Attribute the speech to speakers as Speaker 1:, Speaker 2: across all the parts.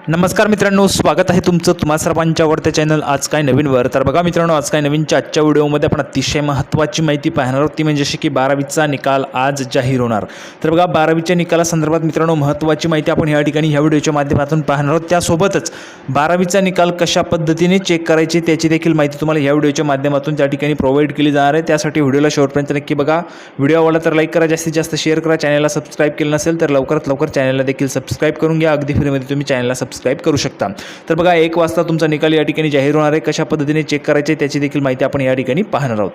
Speaker 1: नमस्कार मित्रांनो, स्वागत आहे तुमचं तुम्हा सर्वांच्या आवडत्या चॅनल आज काय नवीनवर. तर बघा मित्रांनो, आज काय नवीनच्या आजच्या व्हिडिओमध्ये आपण अतिशय महत्त्वाची माहिती पाहणार आहोत, ती म्हणजे अशी की 12वीचा निकाल आज जाहीर होणार. तर बघा 12वीच्या निकालासंदर्भात मित्रांनो महत्त्वाची माहिती आपण या ठिकाणी ह्या व्हिडिओच्या माध्यमातून पाहणार आहोत. त्यासोबतच 12वीचा निकाल कशा पद्धतीने चेक करायचे त्याची देखील माहिती तुम्हाला या व्हिडिओच्या माध्यमातून त्या ठिकाणी प्रोव्हाइड केली जाणार आहे. त्यासाठी व्हिडिओला शेवटपर्यंत नक्की बघा. व्हिडिओ आवडला तर लाईक करा, जास्तीत जास्त शेअर करा. चॅनलला सबस्क्राईब केलं नसेल तर लवकरात लवकर चॅनलला देखील सबस्क्राईब करून घ्या. अगदी फ्रीमध्ये तुम्ही चॅनलला सबस्क्राईब करू शकता. तर बघा 1 वाजता तुमचा निकाल या ठिकाणी जाहीर होणार आहे. कशा पद्धतीने चेक करायचे त्याची देखील माहिती आपण या ठिकाणी पाहणार आहोत.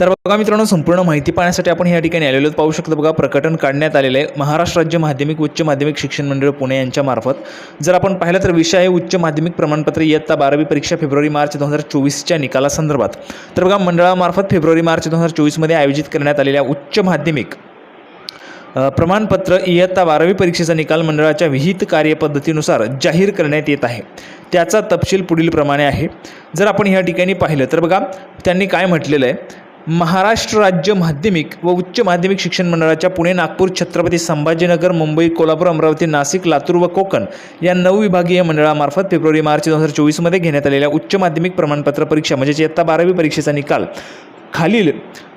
Speaker 1: तर बघा मित्रांनो, संपूर्ण माहिती पाहण्यासाठी आपण या ठिकाणी आलेलो पाहू शकतो. बघा प्रकटन काढण्यात आलेलं आहे महाराष्ट्र राज्य माध्यमिक उच्च माध्यमिक शिक्षण मंडळ पुणे यांच्या मार्फत. जर आपण पाहिलं तर विषय आहे उच्च माध्यमिक प्रमाणपत्र इयत्ता 12वी परीक्षा फेब्रुवारी-मार्च 2024च्या निकालासंदर्भात. तर बघा मंडळामार्फत फेब्रुवारी-मार्च 2024मध्ये आयोजित करण्यात आलेल्या उच्च माध्यमिक प्रमाणपत्र इयत्ता 12वी परीक्षेचा निकाल मंडळाच्या विहित कार्यपद्धतीनुसार जाहीर करण्यात येत आहे. त्याचा तपशील पुढील प्रमाणे आहे. जर आपण या ठिकाणी पाहिलं तर बघा त्यांनी काय म्हटलेलं आहे, महाराष्ट्र राज्य माध्यमिक व उच्च माध्यमिक शिक्षण मंडळाच्या पुणे, नागपूर, छत्रपती संभाजीनगर, मुंबई, कोल्हापूर, अमरावती, नाशिक, लातूर व कोकण या 9 विभागीय मंडळामार्फत फेब्रुवारी-मार्च 2024मध्ये घेण्यात आलेल्या उच्च माध्यमिक प्रमाणपत्र परीक्षा म्हणजे इयत्ता 12वी परीक्षेचा निकाल खालील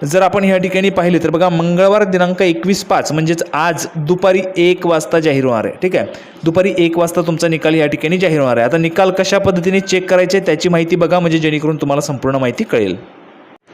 Speaker 1: जर आपण या ठिकाणी पाहिले तर बघा मंगळवार दिनांक 21/5 म्हणजेच आज दुपारी 1 वाजता जाहीर होणार आहे. ठीक आहे, दुपारी 1 वाजता तुमचा निकाल या ठिकाणी जाहीर होणार आहे. आता निकाल कशा पद्धतीने चेक करायचे त्याची माहिती बघा, म्हणजे जेणेकरून तुम्हाला संपूर्ण माहिती कळेल.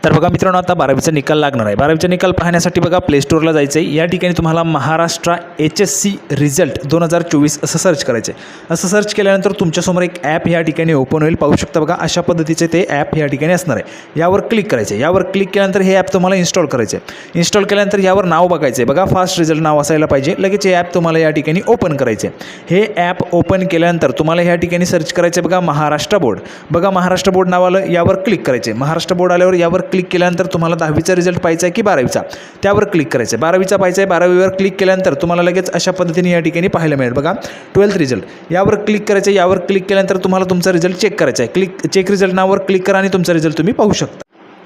Speaker 1: तर बघा मित्रांनो, आता 12वीचा निकाल लागणार आहे. 12वीचा निकाल पाहण्यासाठी बघा प्ले स्टोअरला जायचं आहे. या ठिकाणी तुम्हाला महाराष्ट्र HSC रिझल्ट 2024 असं सर्च करायचं आहे. असं सर्च केल्यानंतर तुमच्यासमोर एक ॲप या ठिकाणी ओपन होईल. पाहू शकता बघा अशा पद्धतीचे ते ॲप या ठिकाणी असणार आहे. यावर क्लिक करायचं आहे. यावर क्लिक केल्यानंतर हे ॲप तुम्हाला इन्स्टॉल करायचं आहे. इन्स्टॉल केल्यानंतर यावर नाव बघायचं आहे. बघा फास्ट रिझल्ट नाव असायला पाहिजे. लगेच हे ॲप तुम्हाला या ठिकाणी ओपन करायचे आहे. हे ॲप ओपन केल्यानंतर तुम्हाला या ठिकाणी सर्च करायचं आहे बघा महाराष्ट्र बोर्ड. बघा महाराष्ट्र बोर्ड नाव आलं, यावर क्लिक करायचे आहे. महाराष्ट्र बोर्ड आल्यावर यावर क्लिक केल्यानंतर तुम्हाला 10वीचा रिझल्ट पाहायचा आहे की 12वीचा त्यावर क्लिक करायचं आहे. 12वीचा पाहायचा आहे. 12वीवर क्लिक केल्यानंतर तुम्हाला लगेच अशा पद्धतीने या ठिकाणी पाहायला मिळेल बघा 12th रिझल्ट. यावर क्लिक करायचं आहे. यावर क्लिक केल्यानंतर तुम्हाला तुमचा रिझल्ट चेक करायचा आहे. चेक रिझल्ट नावावर क्लिक करा आणि तुमचा रिझल्ट तुम्ही पाहू शकता.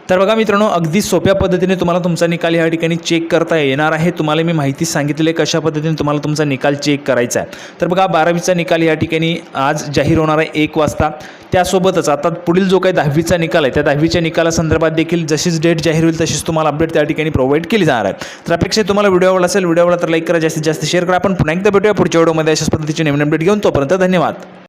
Speaker 1: तर बघा मित्रांनो, अगदी सोप्या पद्धतीने तुम्हाला तुमचा निकाल या ठिकाणी चेक करता येणार आहे. तुम्हाला मी माहिती सांगितली आहे कशा पद्धतीने तुम्हाला तुमचा निकाल चेक करायचा आहे. तर बघा 12वीचा निकाल या ठिकाणी आज जाहीर होणार आहे 1 वाजता. त्यासोबतच आता पुढील जो काही 10वीचा निकाल आहे त्या 10वीच्या निकालासंदर्भात देखील जशीच डेट जाहीर होईल तशीच तुम्हाला अपडेट त्या ठिकाणी प्रोव्हाइड केली जाणार आहे. तर अपेक्षा तुम्हाला व्हिडिओ आवडला असेल, व्हिडिओ आवडला तर लाईक करा, जास्तीत जास्त शेअर करा. आपण पुन्हा एकदा भेटूया पुढच्या व्हिडिओमध्ये अशाच पद्धतीचे नवीन अपडेट घेऊन. तोपर्यंत धन्यवाद.